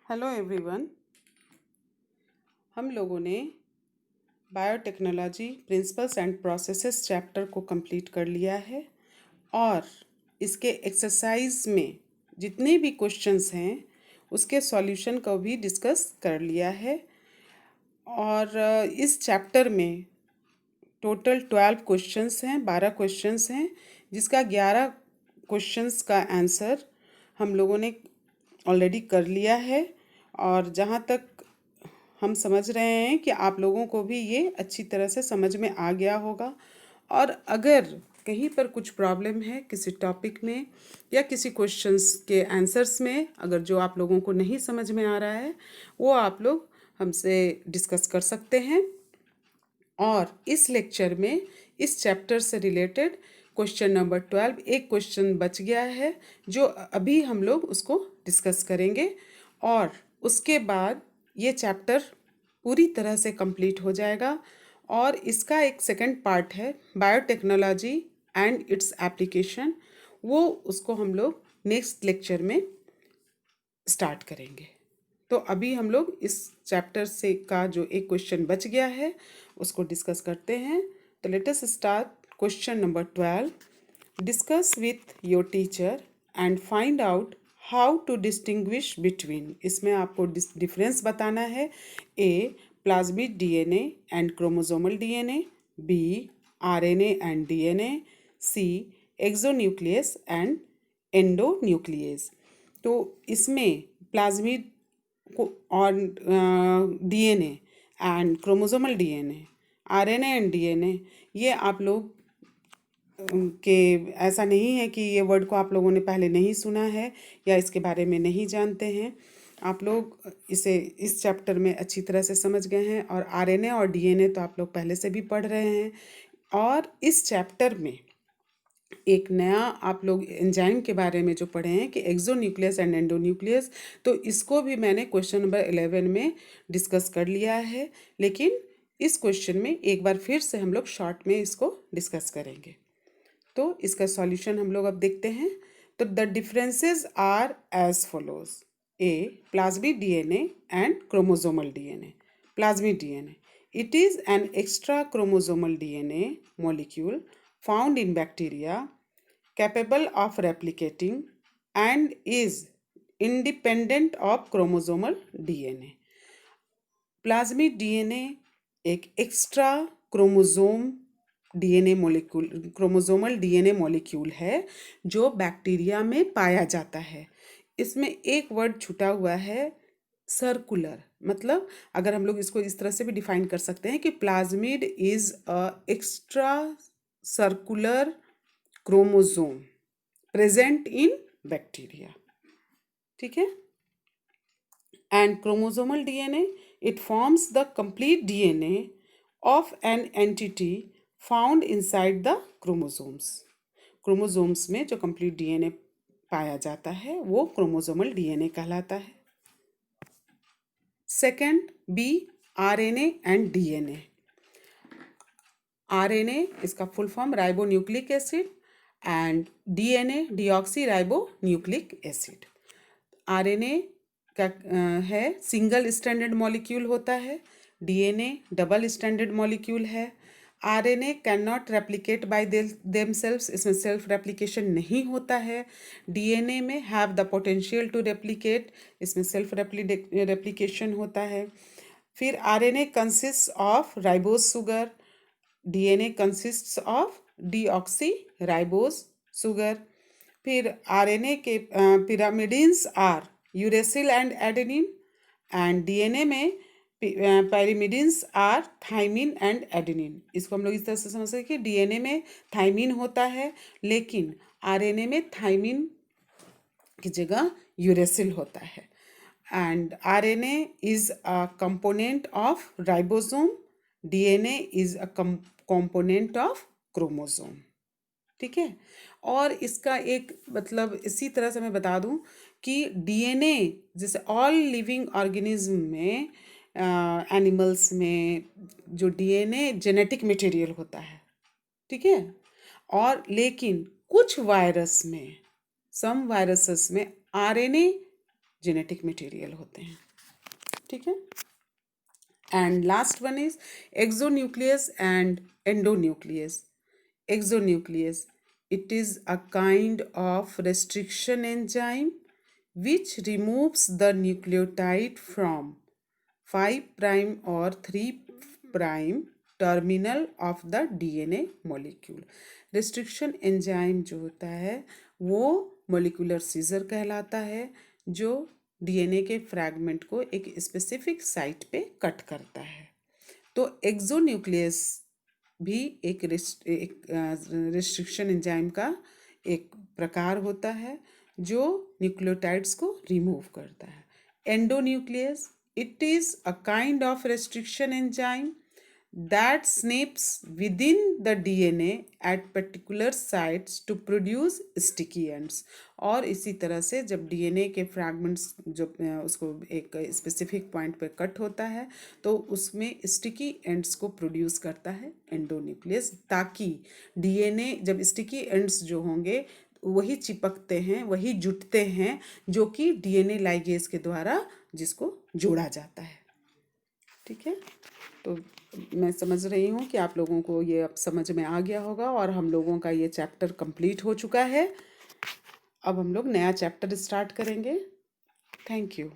Hello everyone. हम लोगों ने biotechnology principles and processes chapter को कंप्लीट कर लिया है और इसके एक्सरसाइज में जितने भी क्वेश्चंस हैं उसके सॉल्यूशन को भी डिस्कस कर लिया है। और इस चैप्टर में टोटल 12 क्वेश्चंस हैं, 12 क्वेश्चंस हैं, जिसका 11 क्वेश्चंस का आंसर हम लोगों ने ऑलरेडी कर लिया है। और जहाँ तक हम समझ रहे हैं कि आप लोगों को भी ये अच्छी तरह से समझ में आ गया होगा। और अगर कहीं पर कुछ प्रॉब्लम है किसी टॉपिक में या किसी क्वेश्चंस के आंसर्स में, अगर जो आप लोगों को नहीं समझ में आ रहा है वो आप लोग हमसे डिस्कस कर सकते हैं। और इस लेक्चर में इस चैप्टर से रिलेटेड क्वेश्चन नंबर 12 एक क्वेश्चन बच गया है जो अभी हम लोग उसको डिस्कस करेंगे और उसके बाद ये चैप्टर पूरी तरह से कंप्लीट हो जाएगा। और इसका एक सेकंड पार्ट है बायोटेक्नोलॉजी एंड इट्स एप्लीकेशन, वो उसको हम लोग नेक्स्ट लेक्चर में स्टार्ट करेंगे। तो अभी हम लोग इस चैप्टर से का जो एक क्वेश्चन बच गया है उसको डिस्कस करते हैं। तो let us start question number 12। Discuss with your teacher and find out how to distinguish between. इसमें आपको डिफरेंस बताना है। A plasmid DNA and chromosomal DNA, B RNA and DNA, C exonuclease and endonuclease. तो इसमें plasmid को और DNA and chromosomal DNA, RNA and DNA, ये आप लोग के ऐसा नहीं है कि ये वर्ड को आप लोगों ने पहले नहीं सुना है या इसके बारे में नहीं जानते हैं। आप लोग इसे इस चैप्टर में अच्छी तरह से समझ गए हैं। और आरएनए और डीएनए तो आप लोग पहले से भी पढ़ रहे हैं। और इस चैप्टर में एक नया आप लोग एंजाइम के बारे में जो पढ़े हैं कि एक्सोन्यूक्लियस एंड एंडोन्यूक्लियस, तो इसको भी मैंने क्वेश्चन नंबर 11 में डिस्कस कर लिया है। लेकिन इस क्वेश्चन में एक बार फिर से हम लोग शॉर्ट में इसको डिस्कस करेंगे। तो इसका सॉल्यूशन हम लोग अब देखते हैं। तो the differences are as follows. A plasmid DNA and chromosomal DNA. Plasmid DNA, it is an extra chromosomal DNA molecule found in bacteria, capable of replicating and is independent of chromosomal DNA. Plasmid DNA एक extra chromosome DNA molecule, chromosomal DNA molecule है जो bacteria में पाया जाता है। इसमें एक word छूटा हुआ है, सर्कुलर। मतलब अगर हम लोग इसको इस तरह से भी डिफाइन कर सकते हैं कि plasmid is a extra circular chromosome present in bacteria. ठीक है। And chromosomal DNA, it forms the complete DNA of an entity found inside the chromosomes. Chromosomes में जो कंप्लीट डीएनए पाया जाता है वो क्रोमोसोमल डीएनए कहलाता है। Second, B RNA and DNA. RNA इसका full form ribo nucleic acid and DNA deoxy ribo nucleic acid. RNA का है सिंगल स्टैंडर्ड मॉलिक्यूल होता है, डीएनए डबल स्टैंडर्ड मॉलिक्यूल है। RNA can not replicate by themselves, इसमें self replication नहीं होता है। डीएनए में have the potential to replicate, इसमें सेल्फ रेप्लिकेशन होता है। फिर RNA consist of ribose sugar, DNA consist of deoxy ribose sugar. फिर आरएनए के pyrimidines are uracil and adenine and DNA में pyrimidines are thymine and adenine. इसको हम लोग इस तरह से समझ सकते हैं कि डीएनए में थाइमिन होता है लेकिन आरएनए में थाइमिन की जगह यूरेसिल होता है। And RNA is a component of ribosome, DNA is a component of chromosome. ठीक है। और इसका एक मतलब इसी तरह से मैं बता दूं कि डीएनए जैसे ऑल लिविंग ऑर्गेनिज्म में, एनिमल्स में जो डीएनए जेनेटिक मटेरियल होता है। ठीक है। और लेकिन कुछ वायरस में, सम वायरसेस में आरएनए जेनेटिक मटेरियल होते हैं। ठीक है। And last one is exonuclease and endonuclease. Exonuclease, it is a kind of restriction enzyme which removes the nucleotide from 5 prime or 3 prime terminal of the DNA molecule. restriction enzyme जो होता है वो molecular scissor कहलाता है, जो DNA के fragment को एक स्पेसिफिक साइट पे कट करता है। तो एक्सोन्यूक्लियस भी एक रिस्ट्रिक्शन एंजाइम का एक प्रकार होता है जो न्यूक्लियोटाइड्स को रिमूव करता है। Endonuclease, it is a kind of restriction enzyme that snips within the DNA at particular sites to produce sticky ends। और इसी तरह से जब DNA के फ्रैगमेंट्स जो उसको एक स्पेसिफिक पॉइंट पे कट होता है तो उसमें स्टिकी एंड्स को प्रोड्यूस करता है एंडोन्यूक्लियस, ताकि DNA जब स्टिकी एंड्स जो होंगे वही चिपकते हैं, वही जुटते हैं जो कि DNA लाइगेज के द्वारा जिसको जोड़ा जाता है। ठीक है। तो मैं समझ रही हूँ कि आप लोगों को ये अब समझ में आ गया होगा और हम लोगों का ये चैप्टर कंप्लीट हो चुका है। अब हम लोग नया चैप्टर स्टार्ट करेंगे। Thank you.